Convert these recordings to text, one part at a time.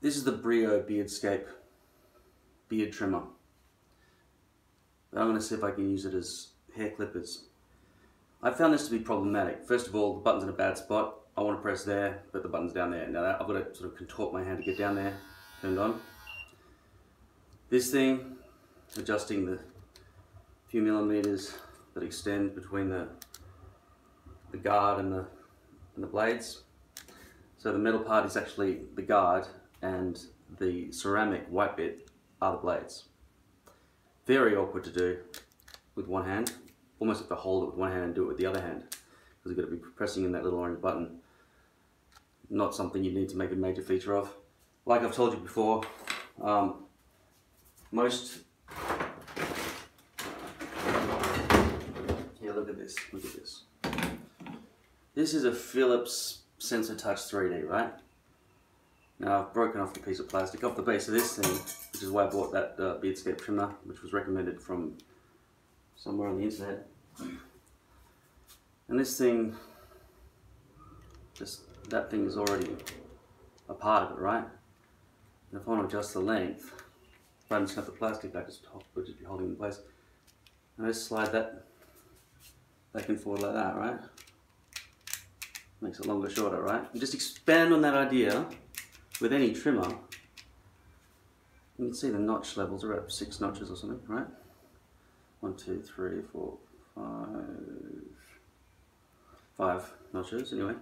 This is the Brio Beardscape beard trimmer. I'm going to see if I can use it as hair clippers. I found this to be problematic. First of all, the button's in a bad spot. I want to press there, but the button's down there. Now I've got to sort of contort my hand to get down there, turned on. This thing, adjusting the few millimeters that extend between the guard and the blades. So the metal part is actually the guard and the ceramic white bit are the blades. Very awkward to do with one hand. Almost have to hold it with one hand and do it with the other hand, because you've got to be pressing in that little orange button. Not something you need to make a major feature of. Like I've told you before, most... Yeah, look at this, look at this. This is a Philips Sensor Touch 3D, right? Now I've broken off the piece of plastic off the base of this thing, which is why I bought that Beardscape trimmer, which was recommended from somewhere on the internet. And this thing, that thing is already a part of it, right? And if I want to adjust the length, if I just have the plastic back, would just be holding it in place. And I just slide that back and forward like that, right? Makes it longer, shorter, right? And just expand on that idea with any trimmer. You can see the notch levels are at 6 notches or something, right? 1, 2, 3, 4, 5 notches anyway.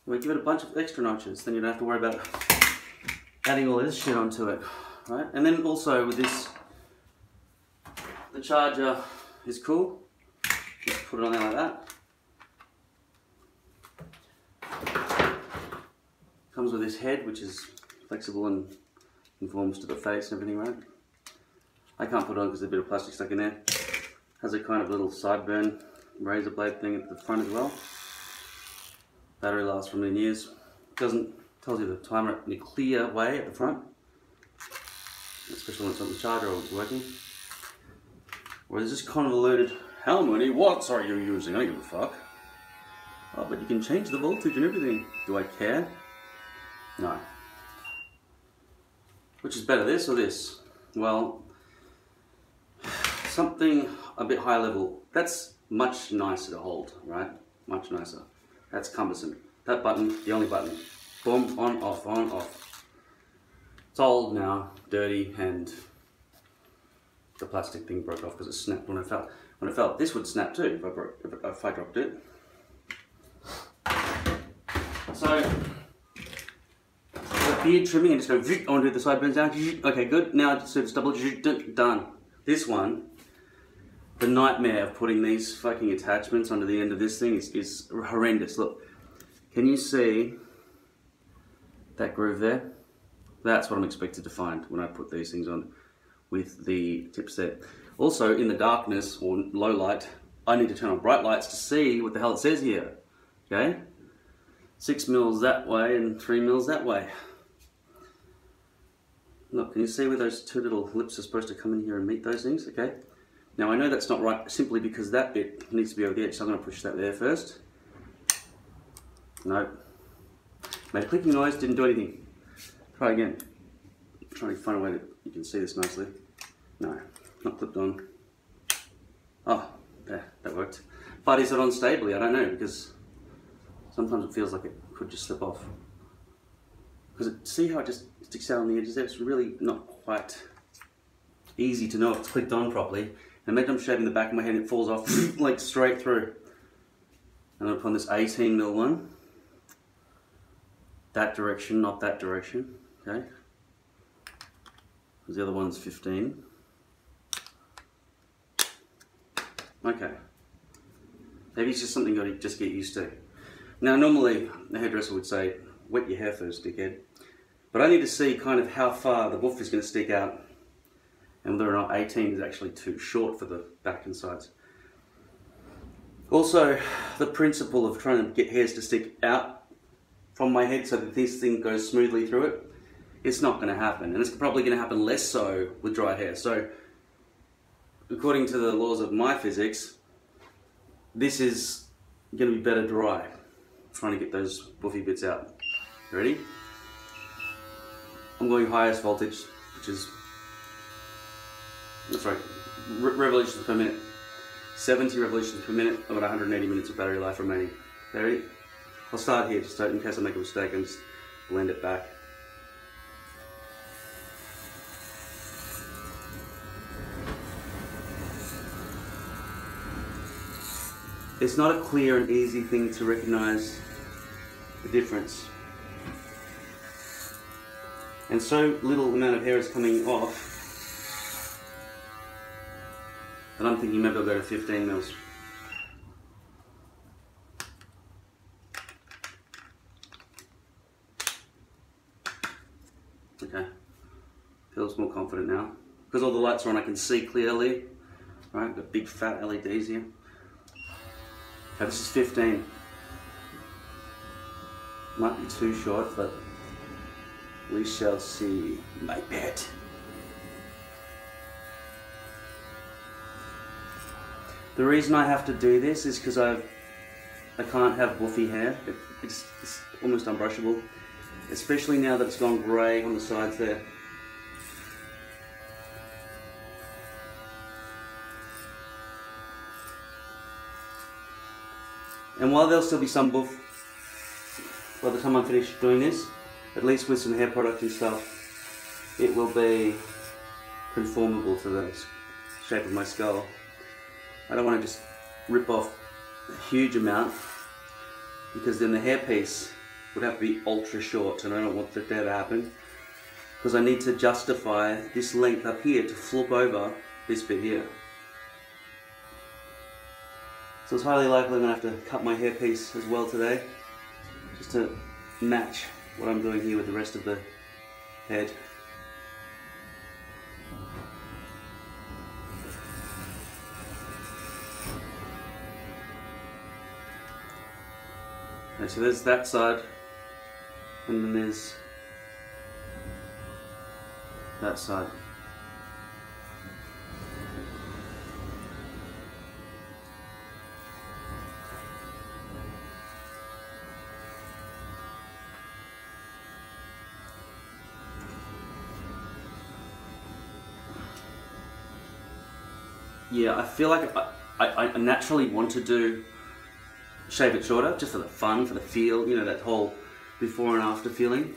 We give it a bunch of extra notches, then you don't have to worry about adding all this shit onto it, right? And then also with this, the charger is cool. Just put it on there like that. Comes with this head, which is flexible and conforms to the face and everything, right? I can't put it on because there's a bit of plastic stuck in there. Has a kind of little sideburn razor blade thing at the front as well. Battery lasts for a million years. Tells you the timer in a clear way at the front, especially when it's on the charger or it's working. Whereas this convoluted, how many watts are you using? I don't give a fuck. Oh, but you can change the voltage and everything. Do I care? No. Which is better, this or this? Well, something a bit higher level. That's much nicer to hold, right? Much nicer. That's cumbersome. That button, the only button. Boom, on, off, on, off. It's old now, dirty, and the plastic thing broke off because it snapped when it fell. When it fell, this would snap too if I dropped it. So, beard trimming and just go, I want to do the sideburns down. Okay, good. Now just double, done. This one, the nightmare of putting these fucking attachments onto the end of this thing is horrendous. Look, can you see that groove there? That's what I'm expected to find when I put these things on with the tips there. Also, in the darkness or low light, I need to turn on bright lights to see what the hell it says here. Okay? 6 mils that way and 3 mils that way. Look, can you see where those two little lips are supposed to come in here and meet those things? Okay. Now I know that's not right simply because that bit needs to be over the edge, so I'm going to push that there first. No. Made a clicking noise, didn't do anything. Try again. I'm trying to find a way that you can see this nicely. No, not clipped on. Oh, there, that worked. But is it on stably? I don't know, because sometimes it feels like it could just slip off. Because see how it just sticks out on the edges there? It's really not quite easy to know if it's clicked on properly. And imagine I'm shaving the back of my head and it falls off like straight through. And I'm upon this 18mm one. That direction, not that direction. Okay. Because the other one's 15. Okay. Maybe it's just something you got to just get used to. Now normally the hairdresser would say, wet your hair first, dickhead. But I need to see kind of how far the woof is going to stick out and whether or not 18 is actually too short for the back and sides. Also, the principle of trying to get hairs to stick out from my head so that this thing goes smoothly through it, it's not going to happen. And it's probably going to happen less so with dry hair. So, according to the laws of my physics, this is going to be better dry. Trying to get those woofy bits out. Ready? I'm going highest voltage, which is, that's right, revolutions per minute. 70 revolutions per minute. I've got 180 minutes of battery life remaining. Ready? I'll start here just in case I make a mistake and just blend it back. It's not a clear and easy thing to recognize the difference. And so little amount of hair is coming off that I'm thinking maybe I'll go to 15 mils. Okay, feels more confident now. Because all the lights are on, I can see clearly. Right, got big fat LEDs here. Okay, this is 15. Might be too short, but we shall see. My bet. The reason I have to do this is because I can't have woofy hair. It's almost unbrushable, especially now that it's gone grey on the sides there. And while there'll still be some boof by the time I'm finished doing this, at least with some hair product and stuff, it will be conformable to the shape of my skull. I don't want to just rip off a huge amount, because then the hairpiece would have to be ultra short, and I don't want that to happen, because I need to justify this length up here to flip over this bit here. So it's highly likely I'm going to have to cut my hairpiece as well today, just to match what I'm doing here with the rest of the head. Okay, so there's that side, and then there's that side. Yeah, I feel like I naturally want to shave it shorter, just for the fun, for the feel, you know, that whole before and after feeling.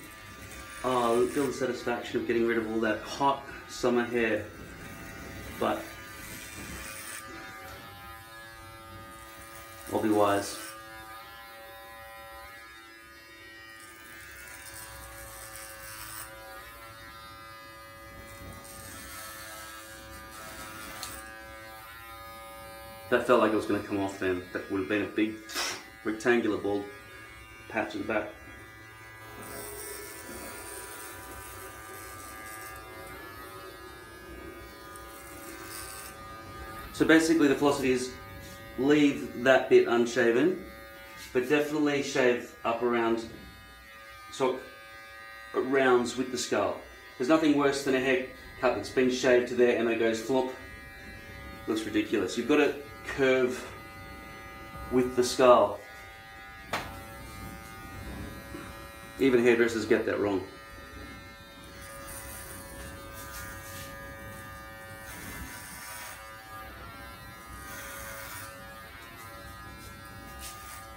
Oh, feel the satisfaction of getting rid of all that hot summer hair. But I'll be wise. That felt like it was going to come off then. That would have been a big rectangular bald patch at the back. So basically the philosophy is leave that bit unshaven, but definitely shave up around, so it rounds with the skull. There's nothing worse than a haircut that's been shaved to there and it goes flop. Looks ridiculous. You've got to curve with the skull. Even hairdressers get that wrong.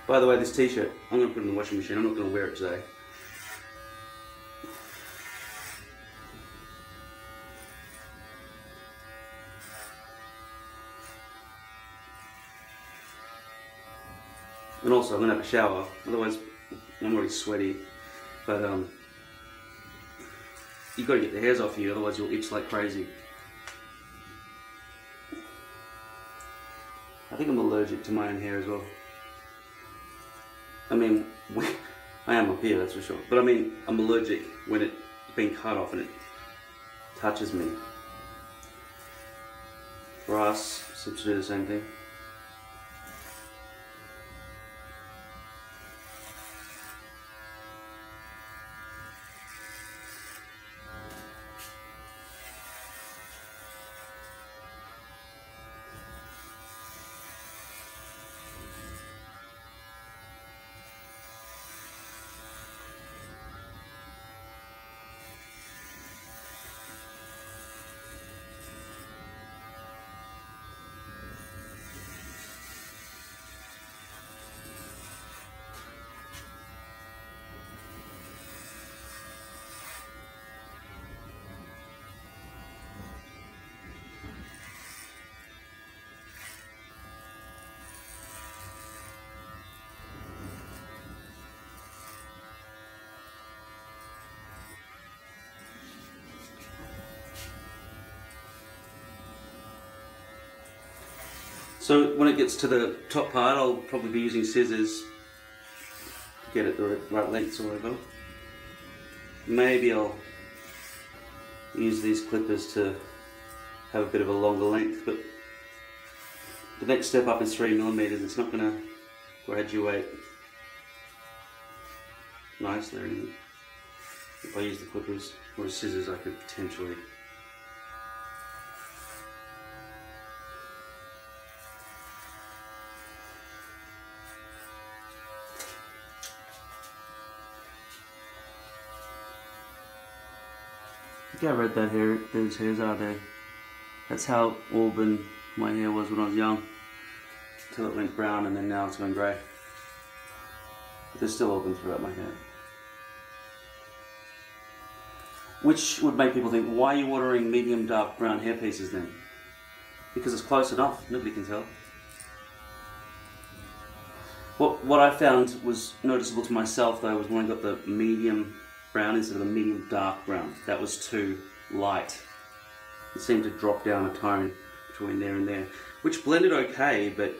By the way, this t-shirt, I'm going to put it in the washing machine. I'm not going to wear it today. And also, I'm going to have a shower, otherwise I'm already sweaty. But you've got to get the hairs off you, otherwise you'll itch like crazy. I think I'm allergic to my own hair as well. I mean, I am up here, that's for sure. But I mean, I'm allergic when it's been cut off and it touches me. Grass seems to do the same thing. So when it gets to the top part, I'll probably be using scissors to get it the right length or whatever. Maybe I'll use these clippers to have a bit of a longer length, but the next step up is 3mm. It's not going to graduate nicely or anything. If I use the clippers or scissors, I could potentially. I think I read that hair, those hairs are there. That's how auburn my hair was when I was young. Until it went brown and then now it's gone grey. But there's still auburn throughout my hair. Which would make people think, why are you ordering medium dark brown hair pieces then? Because it's close enough, nobody can tell. What I found was noticeable to myself though was when I got the medium brown instead of the medium dark brown. That was too light. It seemed to drop down a tone between there and there, which blended okay, but it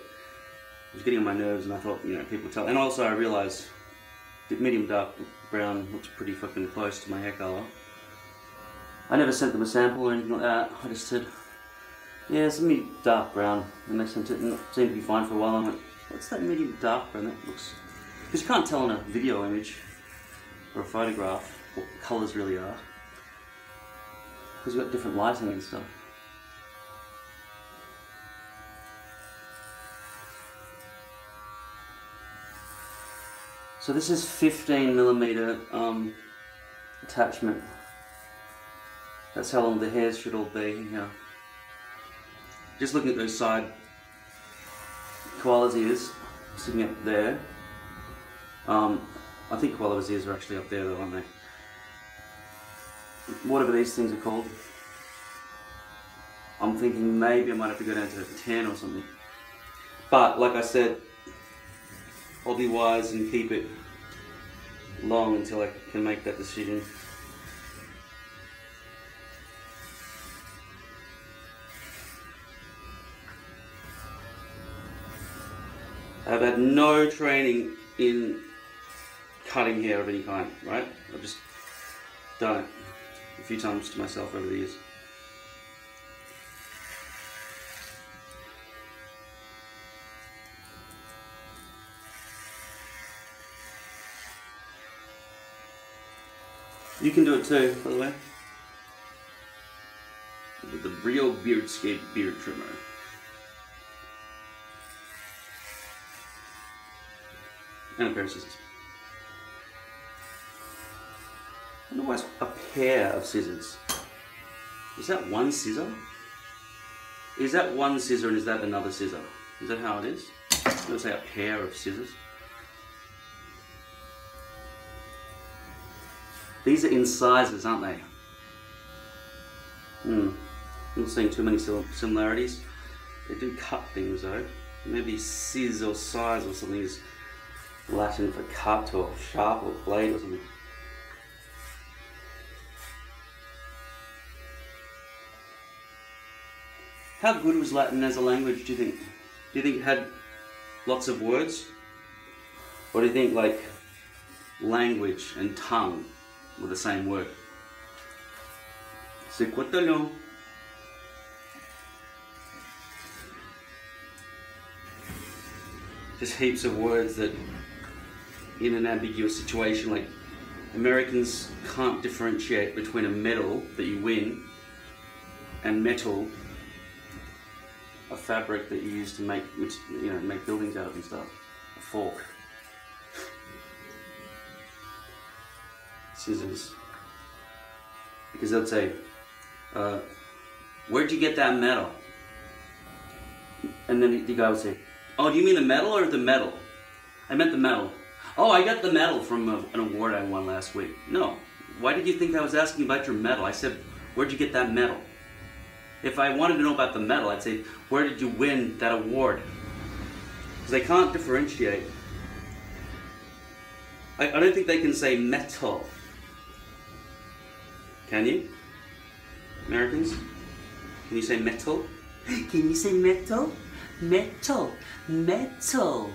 was getting on my nerves, and I thought, you know, people would tell. And also I realised that medium dark brown looks pretty fucking close to my hair colour. I never sent them a sample or anything like that. I just said, yeah, send me dark brown, and they sent it, and it seemed to be fine for a while. I went, what's that medium dark brown? That looks, because you can't tell in a video image or a photograph what colours really are, because you've got different lighting and stuff. So this is 15mm attachment. That's how long the hairs should all be. Yeah. Just looking at those side koala's ears sitting up there. I think koala's ears are actually up there though, aren't they? Whatever these things are called. I'm thinking maybe I might have to go down to 10 or something. But like I said, I'll be wise and keep it long until I can make that decision. I've had no training in cutting hair of any kind, right? I've just done it a few times to myself over the years. You can do it too, by the way, with the Brio Beardscape Beard Trimmer. And a pair of scissors. I wonder why it's a pair of scissors. Is that one scissor? Is that one scissor and is that another scissor? Is that how it is? I'm going to say a pair of scissors. These are in sizes, aren't they? I'm not seeing too many similarities. They do cut things though. Maybe sizz or size or something is Latin for cut or sharp or blade or something. How good was Latin as a language, do you think? Do you think it had lots of words? Or do you think like language and tongue were the same word? C'est quoi ton nom? Just heaps of words that in an ambiguous situation, like Americans can't differentiate between a medal that you win and metal, a fabric that you use to make, make buildings out of and stuff. A fork. Scissors. Because they'll say, where'd you get that medal? And then the guy would say, oh, do you mean the medal or the medal? I meant the medal. Oh, I got the medal from an award I won last week. No. Why did you think I was asking about your medal? I said, where'd you get that medal? If I wanted to know about the medal, I'd say, where did you win that award? Because they can't differentiate. I don't think they can say metal. Can you? Americans? Can you say metal? Can you say metal? Metal. Metal.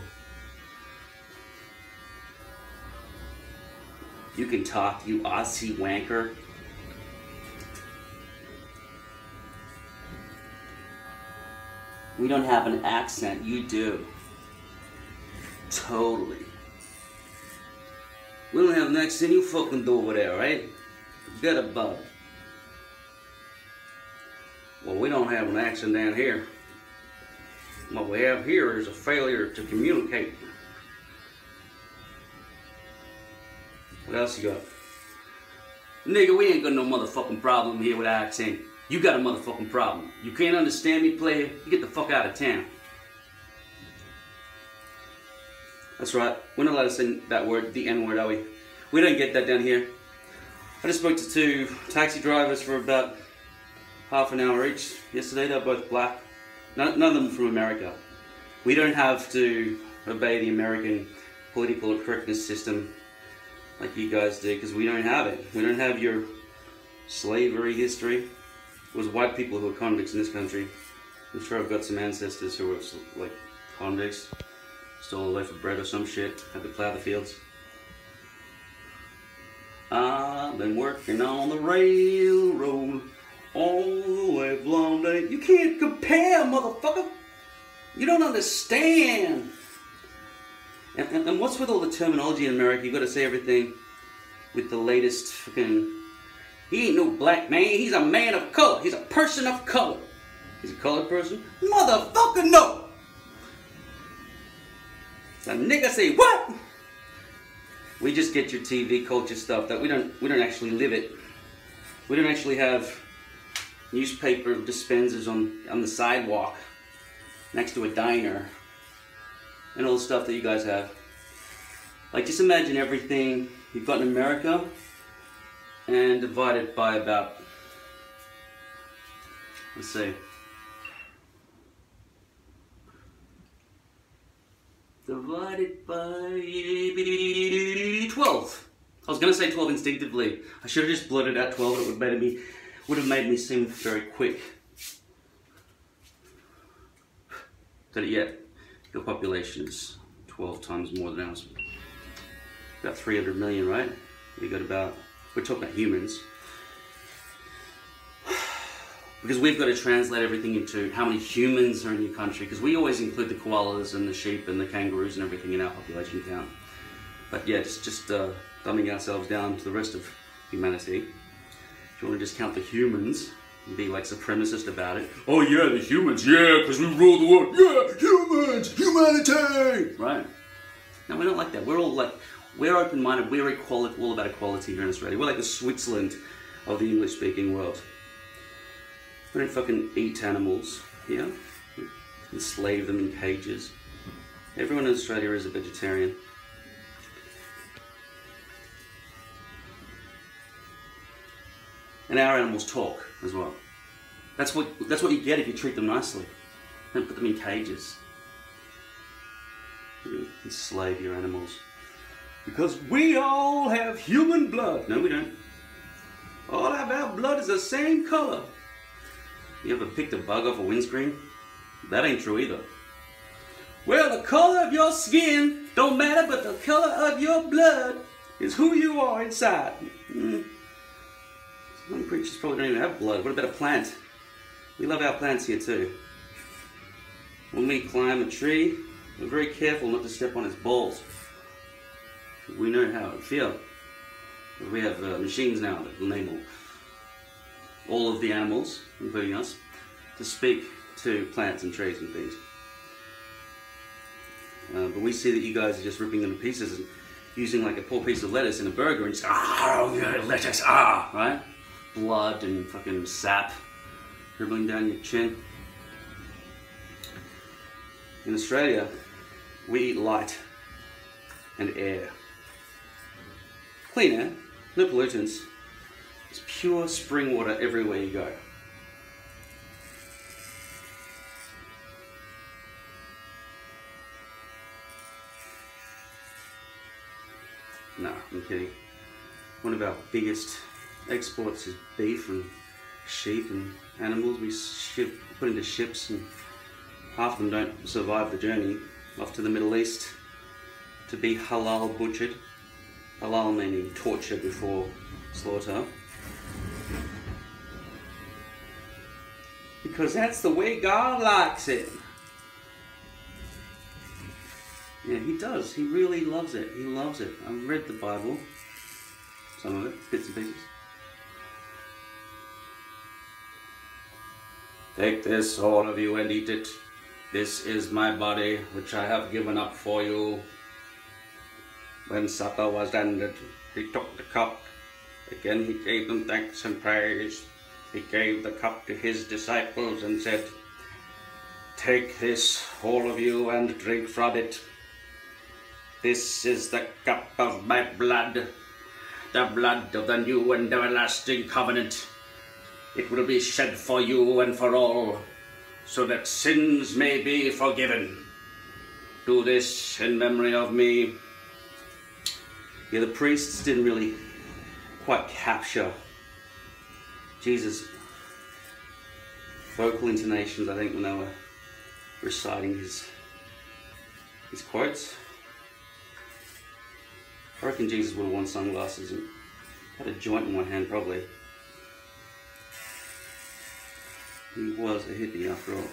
You can talk, you Aussie wanker. We don't have an accent, you do. Totally. We don't have an accent, you fucking do over there, right? Forget about it. Well, we don't have an accent down here. What we have here is a failure to communicate. What else you got? Nigga, we ain't got no motherfucking problem here with accent. You got a motherfucking problem. You can't understand me, player? You get the fuck out of town. That's right. We're not allowed to say that word, the N-word, are we? We don't get that down here. I just spoke to 2 taxi drivers for about half an hour each yesterday. They're both black. None of them from America. We don't have to obey the American political correctness system like you guys do, because we don't have it. We don't have your slavery history. It was white people who were convicts in this country. I'm sure I've got some ancestors who were like convicts, stole a loaf of bread or some shit, had to plow the fields. I've been working on the railroad all the way long day. You can't compare, motherfucker. You don't understand. And what's with all the terminology in America? You've got to say everything with the latest fucking... He ain't no black man. He's a man of color. He's a person of color. He's a colored person? Motherfucker, no. The nigga say what? We just get your TV culture stuff that we don't actually live it. We don't actually have newspaper dispensers on the sidewalk next to a diner and all the stuff that you guys have. Like, just imagine everything you've got in America and divide it by about, let's see, divided by 12. I was going to say 12 instinctively. I should have just blurted out 12. It would have made me seem very quick. So yeah, your population is 12 times more than ours. About 300 million, right? We're talking about humans. Because we've got to translate everything into how many humans are in your country, because we always include the koalas and the sheep and the kangaroos and everything in our population count. But yeah, just dumbing ourselves down to the rest of humanity. If you want to just count the humans and be like supremacist about it. Oh yeah, the humans, yeah, because we rule the world. Yeah, humans, humanity! Right. No, we're not like that. We're all like, we're open-minded, we're equality, all about equality here in Australia. We're like the Switzerland of the English-speaking world. We don't fucking eat animals here, enslave them in cages. Everyone in Australia is a vegetarian. And our animals talk as well. That's what you get if you treat them nicely. Don't put them in cages. You enslave your animals. Because we all have human blood. No, we don't. All of our blood is the same color. You ever picked a bug off a windscreen? That ain't true either. Well, the color of your skin don't matter, but the color of your blood is who you are inside. Some creatures probably don't even have blood. What about a plant? We love our plants here too. When we climb a tree, we're very careful not to step on its balls. We know how it feels. We have machines now that will enable all of the animals, including us, to speak to plants and trees and things. But we see that you guys are just ripping them to pieces and using like a poor piece of lettuce in a burger and just, oh yeah, lettuce, right? Blood and fucking sap dribbling down your chin. In Australia, we eat light and air. Clean air, no pollutants. It's pure spring water everywhere you go. No, I'm kidding. One of our biggest exports is beef and sheep and animals. We put into ships and half of them don't survive the journey off to the Middle East to be halal butchered. Halal meaning tortured before slaughter. Because that's the way God likes it. Yeah, he does. He really loves it. He loves it. I've read the Bible. Some of it, bits and pieces. Take this, all of you, and eat it. This is my body, which I have given up for you. When supper was ended, he took the cup. Again he gave them thanks and praise. He gave the cup to his disciples and said, take this, all of you, and drink from it. This is the cup of my blood, the blood of the new and everlasting covenant. It will be shed for you and for all, so that sins may be forgiven. Do this in memory of me. Yeah, the priests didn't really quite capture Jesus' vocal intonations, I think, when they were reciting his quotes. I reckon Jesus would have worn sunglasses and had a joint in one hand, probably. He was a hippie after all.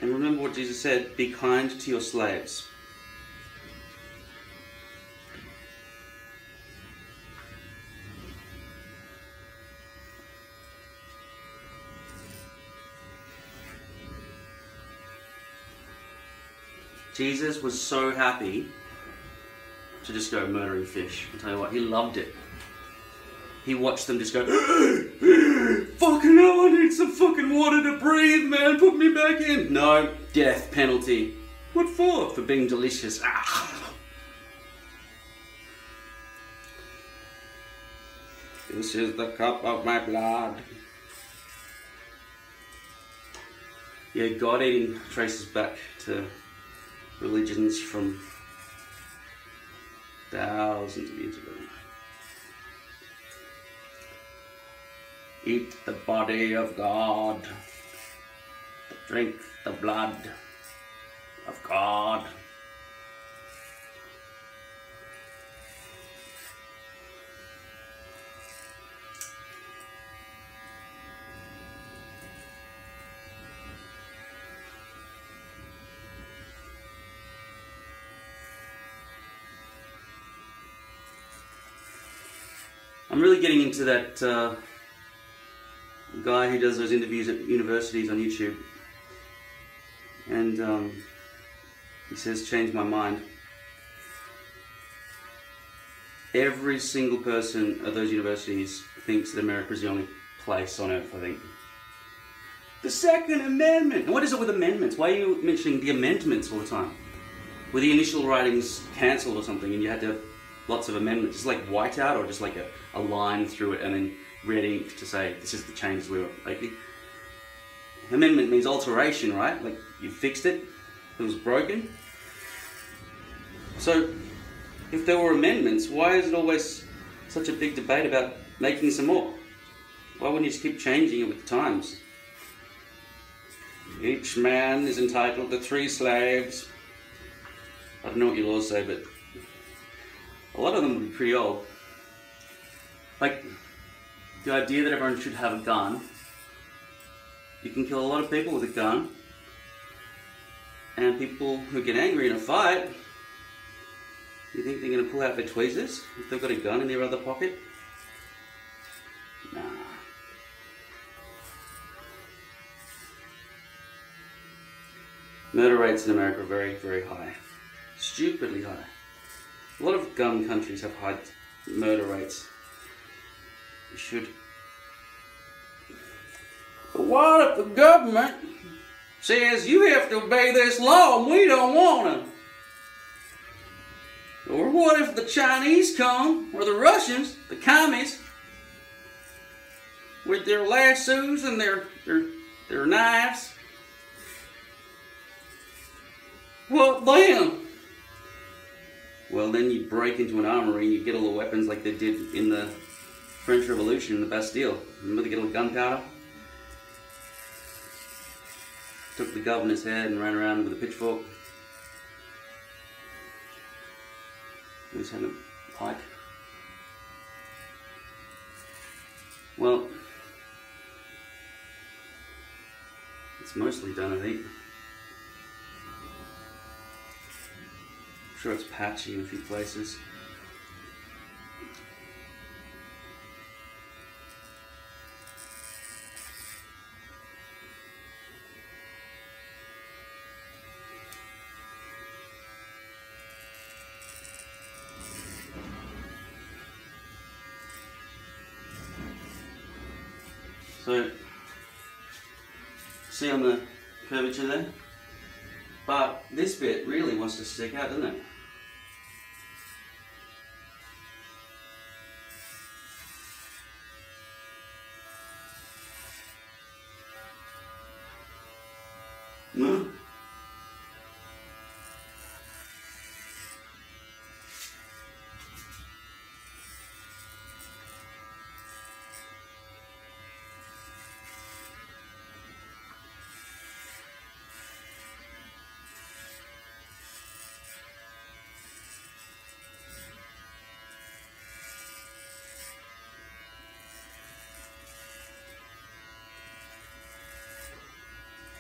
And remember what Jesus said, be kind to your slaves. Jesus was so happy to just go murdering fish. I'll tell you what, he loved it. He watched them just go, fucking hell, I need some fucking water to breathe, man, put me back in. No, death penalty. What for? For being delicious. Ah. This is the cup of my blood. Yeah, God eating traces back to religions from thousands of years ago. Eat the body of God. Drink the blood of God. I'm really getting into that guy who does those interviews at universities on YouTube, and he says, change my mind. Every single person at those universities thinks that America is the only place on earth, I think. The Second Amendment! And what is it with amendments? Why are you mentioning the amendments all the time? Were the initial writings cancelled or something and you had to have lots of amendments? Just like whiteout, or just like a line through it and then red ink to say this is the changes we were making? Amendment means alteration, right? Like you fixed it, it was broken. So if there were amendments, why is it always such a big debate about making some more? Why wouldn't you just keep changing it with the times? Each man is entitled to 3 slaves. I don't know what your laws say, but a lot of them would be pretty old. Like, the idea that everyone should have a gun. You can kill a lot of people with a gun. And people who get angry in a fight, you think they're going to pull out their tweezers if they've got a gun in their other pocket? Nah. Murder rates in America are very, very high. Stupidly high. A lot of gun countries have high murder rates. You should. But what if the government says you have to obey this law and we don't want to? Or what if the Chinese come, or the Russians, the commies, with their lassos and their knives? What then? Well, then you break into an armory and you get all the weapons like they did in the French Revolution, the Bastille. Remember the little gunpowder? Took the governor's head and ran around with a pitchfork. He's had a pike. Well, it's mostly done, I think. I'm sure it's patchy in a few places. So, see on the curvature there? But this bit really wants to stick out, doesn't it? No.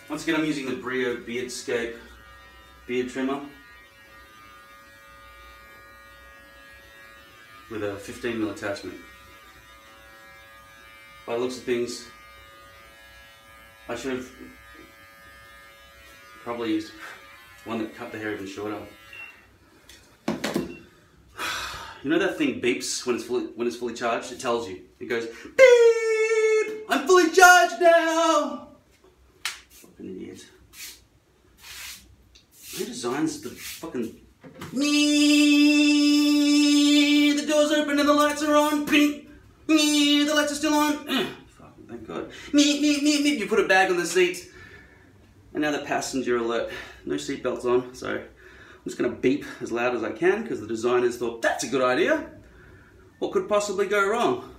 Once again, I'm using the Brio Beardscape Beard Trimmer with a 15mm attachment. By the looks of things, I should have probably used one that cut the hair even shorter. You know that thing beeps when it's fully charged? It tells you. It goes, beep! I'm fully charged now! Fucking idiot. Who designs the fucking... The door's open and the lights are on. The lights are still on. Fucking thank God. You put a bag on the seat. And now the passenger alert. No seatbelts on, so I'm just going to beep as loud as I can because the designers thought that's a good idea. What could possibly go wrong?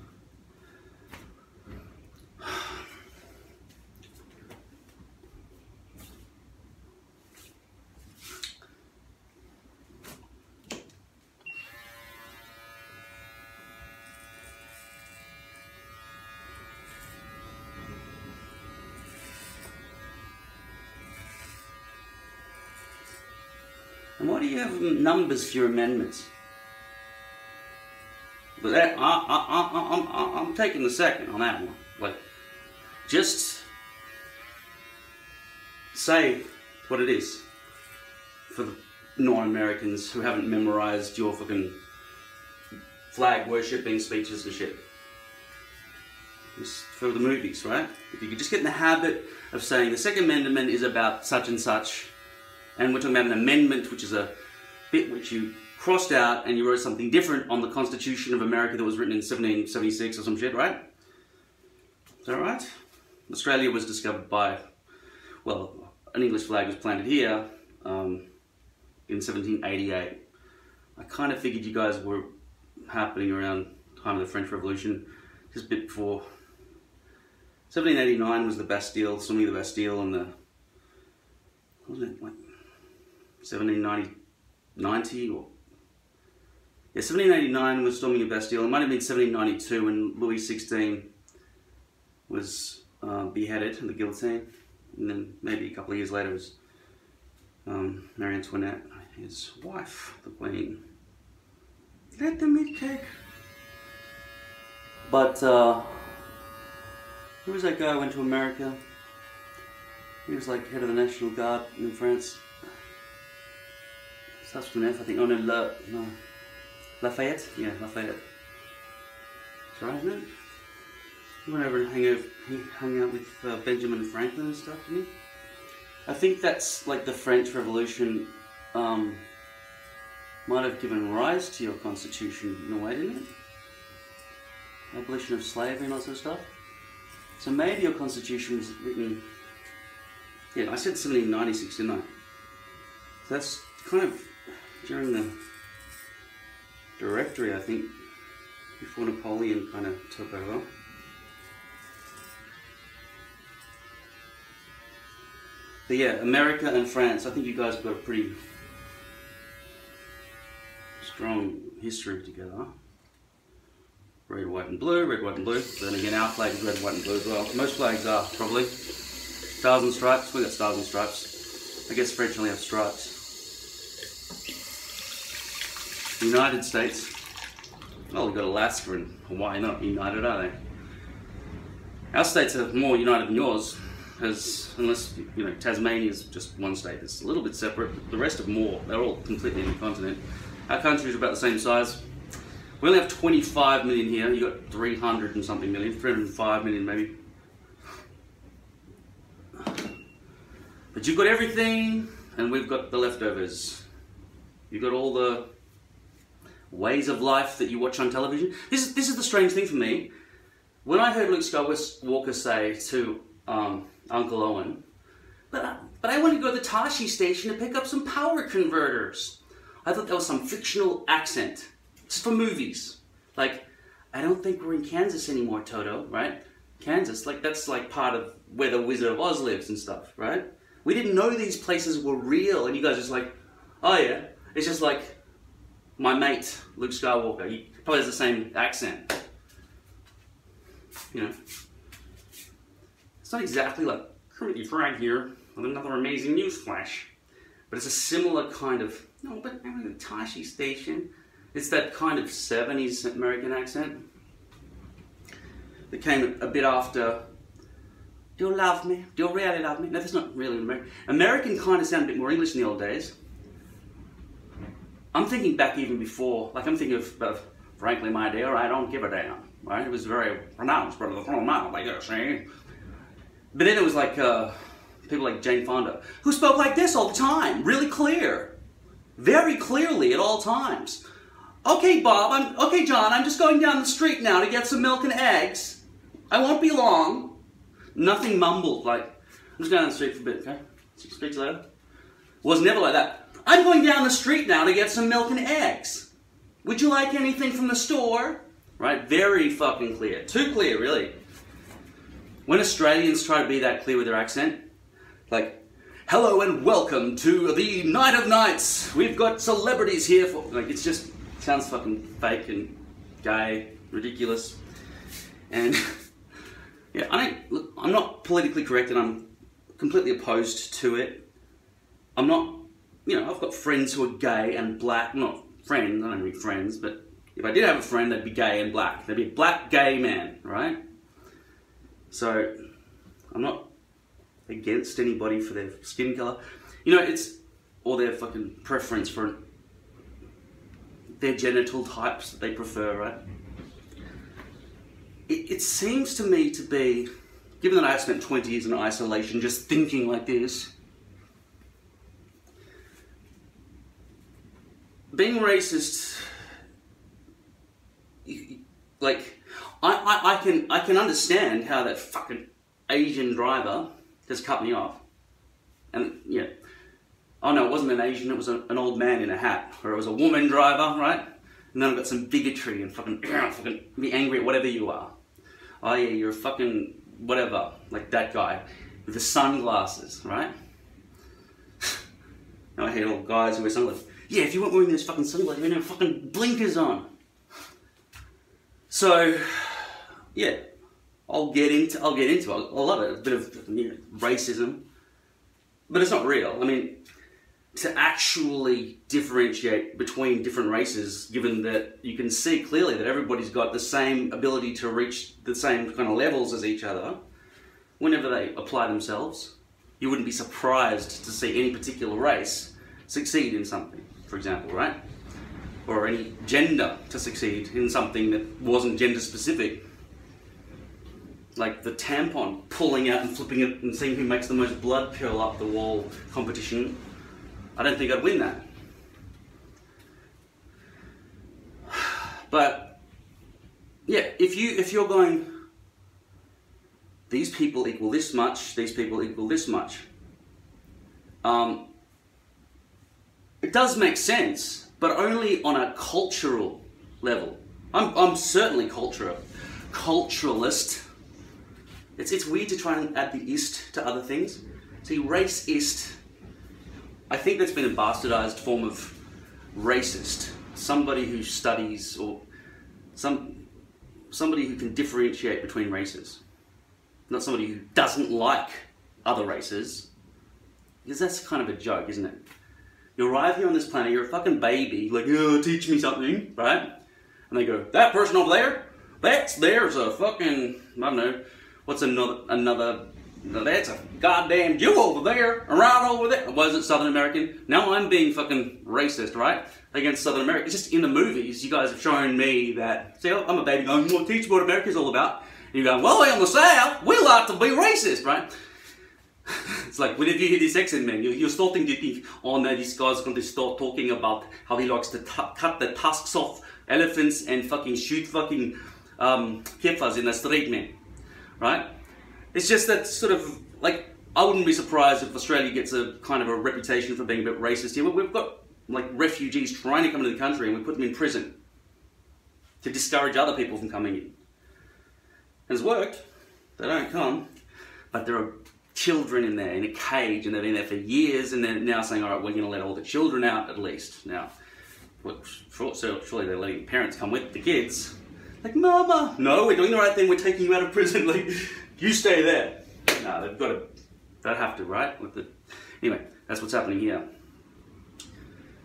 And why do you have numbers for your amendments? But that, I'm taking the second on that one. Like, just say what it is for the non-Americans who haven't memorized your fucking flag worshipping speeches and shit. It's for the movies, right? If you could just get in the habit of saying the Second Amendment is about such and such, and we're talking about an amendment, which is a bit which you crossed out and you wrote something different on the Constitution of America that was written in 1776 or some shit, right? Is that right? Australia was discovered by, well, an English flag was planted here in 1788. I kind of figured you guys were happening around the time of the French Revolution, just a bit before. 1789 was the Bastille, storming of the Bastille, and the, wasn't it like 1790 or... Yeah, 1789 was storming of Bastille. It might have been 1792 when Louis XVI was beheaded in the guillotine. And then maybe a couple of years later was Marie Antoinette, his wife, the Queen. Let them eat cake. But, who was that guy who went to America? He was like head of the National Guard in France. Starts with an F, I think. Oh no, no. Lafayette? Yeah, Lafayette. That's right, isn't it? He went over and hung out with Benjamin Franklin and stuff, didn't he? I think that's like the French Revolution might have given rise to your constitution in a way, didn't it? Abolition of slavery and all that sort of stuff. So maybe your constitution was written... Yeah, I said 1796, didn't I? So that's kind of during the Directory, I think. before Napoleon kind of took over. But yeah, America and France, I think you guys have got a pretty strong history together. Red, white and blue, red, white and blue. Then again, our flag is red, white and blue as well. Most flags are, probably. Stars and stripes, we got stars and stripes. I guess French only have stripes. United States, well, we've got Alaska and Hawaii, not united, are they? Our states are more united than yours, unless, you know, Tasmania is just one state. It's a little bit separate. The rest are more. They're all completely in the continent. Our country is about the same size. We only have 25 million here. You got 300 and something million, 305 million maybe. But you've got everything, and we've got the leftovers. You've got all the ways of life that you watch on television. This is the strange thing for me. When I heard Luke Skywalker say to Uncle Owen, but I want to go to the Tashi station to pick up some power converters. I thought that was some fictional accent. It's for movies. Like, I don't think we're in Kansas anymore, Toto, right? Kansas, like, that's like part of where the Wizard of Oz lives and stuff, right? We didn't know these places were real, and you guys are just like, oh yeah. It's just like my mate, Luke Skywalker. He probably has the same accent. You know? It's not exactly like, Kermit Frog here with another amazing news flash. But it's a similar kind of, no, but I'm in the Tashi station. It's that kind of 70s American accent that came a bit after, do you love me? Do you really love me? No, that's not really American. American kind of sounded a bit more English in the old days. I'm thinking back even before, like I'm thinking of frankly, my dear, I don't give a damn, right? It was very pronounced, but like you're saying. But then it was like people like Jane Fonda, who spoke like this all the time, really clear, very clearly at all times. Okay, Bob, okay, John, I'm just going down the street now to get some milk and eggs. I won't be long. Nothing mumbled, like, I'm just going down the street for a bit, okay? Speak to you later. Was never like that. I'm going down the street now to get some milk and eggs. Would you like anything from the store? Right, very fucking clear. Too clear, really. When Australians try to be that clear with their accent, like, hello and welcome to the Night of Nights. We've got celebrities here for, like, it's just, sounds fucking fake and gay, ridiculous. And yeah, I'm not politically correct and I'm completely opposed to it. I'm not, you know, I've got friends who are gay and black. Not friends, I don't mean friends, but if I did have a friend, they'd be gay and black. They'd be a black gay man, right? So, I'm not against anybody for their skin color. You know, it's, or their fucking preference for their genital types that they prefer, right? It seems to me to be, given that I spent 20 years in isolation just thinking like this, being racist, like, I can understand how that fucking Asian driver just cut me off. And, yeah. Oh no, it wasn't an Asian, it was an old man in a hat. Or it was a woman driver, right? And then I've got some bigotry and fucking be angry at whatever you are. Oh yeah, you're a fucking whatever, like that guy with the sunglasses, right? Now I hate all guys who wear sunglasses. Yeah, if you weren't wearing those fucking sunglasses, you have fucking blinkers on. So, yeah, I'll get into it. I love it. A bit of, you know, racism, but it's not real. I mean, to actually differentiate between different races, given that you can see clearly that everybody's got the same ability to reach the same kind of levels as each other, whenever they apply themselves, you wouldn't be surprised to see any particular race succeed in something, for example, right? Or any gender to succeed in something that wasn't gender specific. Like the tampon, pulling out and flipping it and seeing who makes the most blood curl up the wall competition. I don't think I'd win that. But yeah, if you're going, these people equal this much, these people equal this much, it does make sense, but only on a cultural level. I'm certainly culturalist. It's weird to try and add the ist to other things. See, racist, I think that's been a bastardized form of racist. Somebody who studies, or somebody who can differentiate between races. Not somebody who doesn't like other races. Because that's kind of a joke, isn't it? You arrive here on this planet, you're a fucking baby, like, oh, teach me something, right? And they go, that person over there, there's a fucking, I don't know, what's another, that's a goddamn Jew over there, right over there. Was it Southern American? Now I'm being fucking racist, right? Against Southern America. It's just in the movies, you guys have shown me that, see, I'm a baby going, well, teach me what America's all about. And you go, well, in the South, we like to be racist, right? It's like, whenever you hear this accent, man, you're starting to think, oh no, this guy's going to start talking about how he likes to cut the tusks off elephants and fucking shoot fucking heifers in the street, man. Right? It's just that sort of, like, I wouldn't be surprised if Australia gets a kind of a reputation for being a bit racist here. We've got, like, refugees trying to come into the country and we put them in prison to discourage other people from coming in. And it's worked. They don't come. But there are children in there in a cage, and they've been there for years, and they're now saying, all right, we're going to let all the children out at least. Now, surely they're letting parents come with the kids. Like, Mama, no, we're doing the right thing, we're taking you out of prison, like, you stay there. No, they've got to, they'd have to, right? Anyway, that's what's happening here.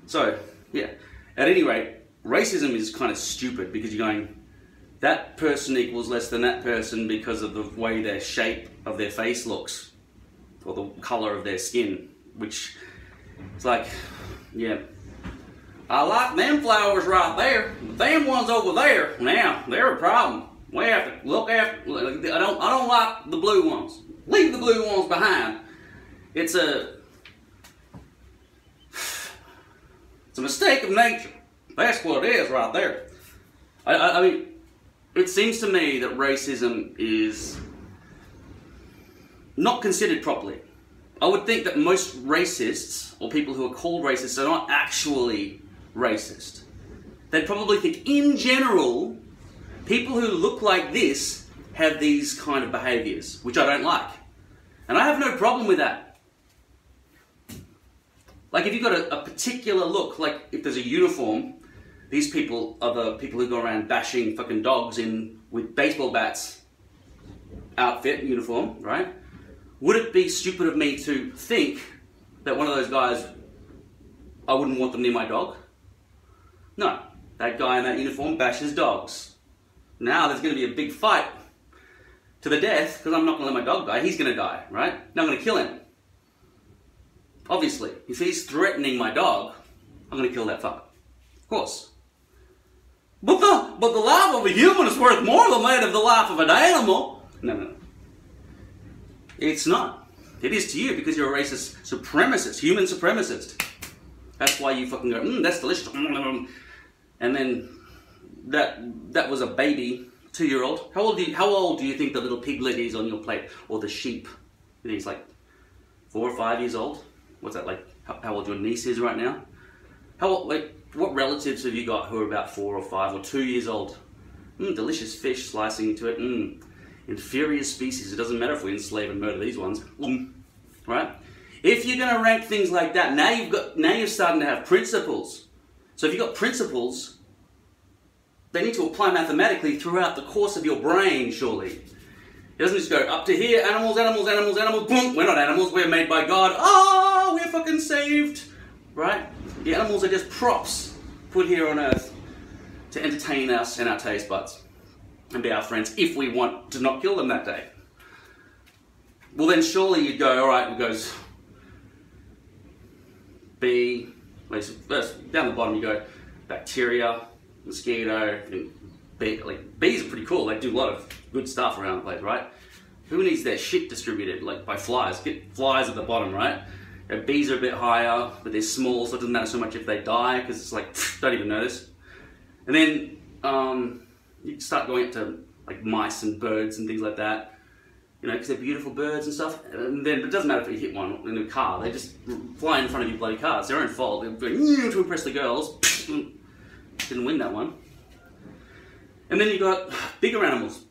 So, yeah, at any rate, racism is kind of stupid because you're going, that person equals less than that person because of the way their shape of their face looks, or the colour of their skin, which, it's like, yeah, I like them flowers right there, but them ones over there, now, they're a problem. We have to look after, I don't like the blue ones. Leave the blue ones behind. It's a mistake of nature. That's what it is right there. I mean, it seems to me that racism is not considered properly. I would think that most racists, or people who are called racists, are not actually racist. They'd probably think, in general, people who look like this have these kind of behaviours, which I don't like. And I have no problem with that. Like, if you've got a particular look, like if there's a uniform, these people are the people who go around bashing fucking dogs in with baseball bats, outfit, uniform, right? Would it be stupid of me to think that one of those guys, I wouldn't want them near my dog? No. That guy in that uniform bashes dogs. Now there's going to be a big fight to the death because I'm not going to let my dog die. He's going to die, right? Now I'm going to kill him. Obviously, if he's threatening my dog, I'm going to kill that fucker. Of course. But the life of a human is worth more than that of the life of an animal. No. It's not. It is to you because you're a racist supremacist, human supremacist. That's why you fucking go, that's delicious. And then that was a baby, 2-year-old. How old do you think the little piglet is on your plate? Or the sheep? I think he's like 4 or 5 years old. What's that, like, how old your niece is right now? How old, like, what relatives have you got who are about 4 or 5 or 2 years old? Delicious fish slicing into it. Inferior species. It doesn't matter if we enslave and murder these ones. Right? If you're going to rank things like that, now you're starting to have principles. So if you've got principles, they need to apply mathematically throughout the course of your brain, surely. It doesn't just go up to here, animals, boom, we're not animals, we're made by God, we're fucking saved, right? The animals are just props put here on earth to entertain us and our taste buds and be our friends if we want to not kill them that day. Well then surely you'd go, alright, it goes first down the bottom you go bacteria, mosquito, and bee. Like, bees are pretty cool, they do a lot of good stuff around the place, right? Who needs their shit distributed, like, by flies? Get flies at the bottom, right? Bees are a bit higher, but they're small, so it doesn't matter so much if they die, because it's like, don't even notice. And then you start going up to like mice and birds and things like that, you know, because they're beautiful birds and stuff. And then it doesn't matter if you hit one in a car; they just fly in front of your bloody car. It's their own fault. They're going to impress the girls. Didn't win that one. And then you've got bigger animals.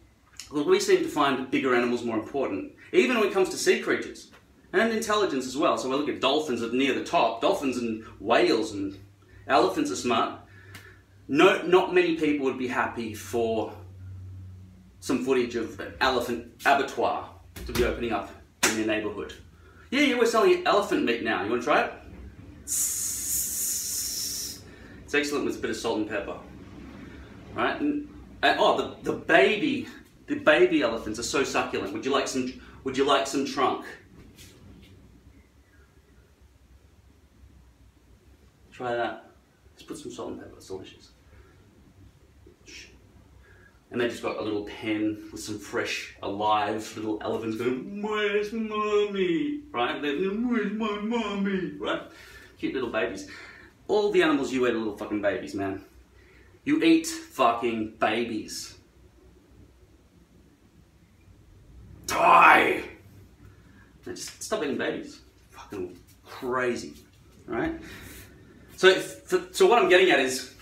Well, we seem to find bigger animals more important, even when it comes to sea creatures. And intelligence as well. So we look at dolphins at near the top. Dolphins and whales and elephants are smart. No, not many people would be happy for some footage of an elephant abattoir to be opening up in their neighborhood. Yeah, we're selling elephant meat now. You want to try it? It's excellent with a bit of salt and pepper. Right? And oh, the baby elephants are so succulent. Would you like some trunk? Try that. Just put some salt and pepper. It's delicious. And they just got a little pen with some fresh, alive little elephants going, "Where's mommy?" Right? They're, "Where's my mommy?" Right? Cute little babies. All the animals you eat are little fucking babies, man. You eat fucking babies. Die! Just stop eating babies. Fucking crazy. Right? So what I'm getting at is,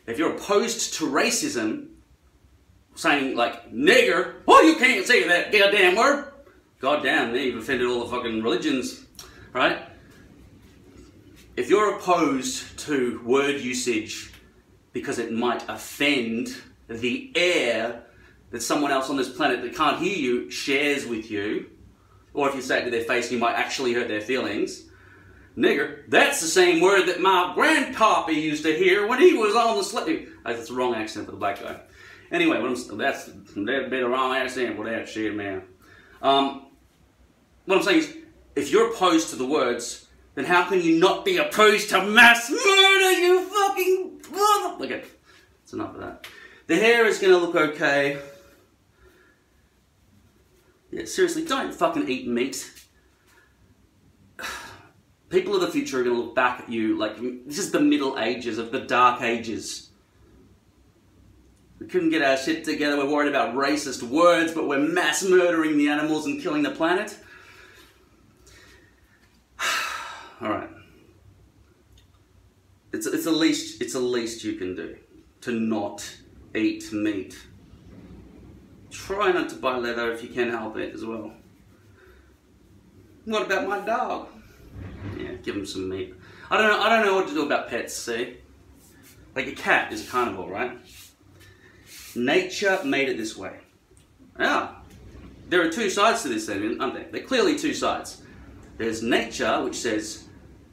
if you're opposed to racism, saying like nigger, oh, you can't say that goddamn word. Goddamn, you've offended all the fucking religions, right? If you're opposed to word usage because it might offend the air that someone else on this planet that can't hear you shares with you, or if you say it to their face, you might actually hurt their feelings. Nigger, that's the same word that my grandpappy used to hear when he was on the slip. That's the wrong accent for the black guy. Anyway, that's a bit of wrong accent for that shit, man. What I'm saying is, if you're opposed to the words, then how can you not be opposed to mass murder, you fucking mother... Okay, that's enough of that. The hair is going to look okay. Yeah, seriously, don't fucking eat meat. People of the future are going to look back at you like, this is the Middle Ages, of the Dark Ages. We couldn't get our shit together, we're worried about racist words, but we're mass murdering the animals and killing the planet. Alright. It's the least you can do, to not eat meat. Try not to buy leather if you can help it as well. What about my dog? Yeah, give him some meat. I don't know what to do about pets, see? Like a cat is a carnivore, right? Nature made it this way. Ah, there are two sides to this then, aren't there? There are clearly two sides. There's nature, which says,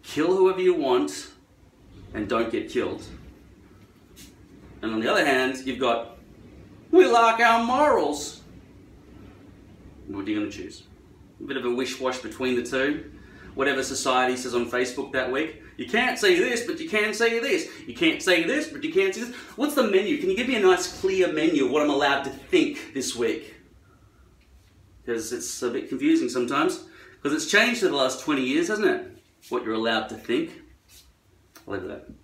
kill whoever you want and don't get killed. And on the other hand, you've got, we like our morals. What are you going to choose? A bit of a wish-wash between the two. Whatever society says on Facebook that week. You can't say this, but you can say this. You can't say this, but you can't say this. What's the menu? Can you give me a nice clear menu of what I'm allowed to think this week? Because it's a bit confusing sometimes. Because it's changed in the last 20 years, hasn't it? What you're allowed to think. I'll leave it at that.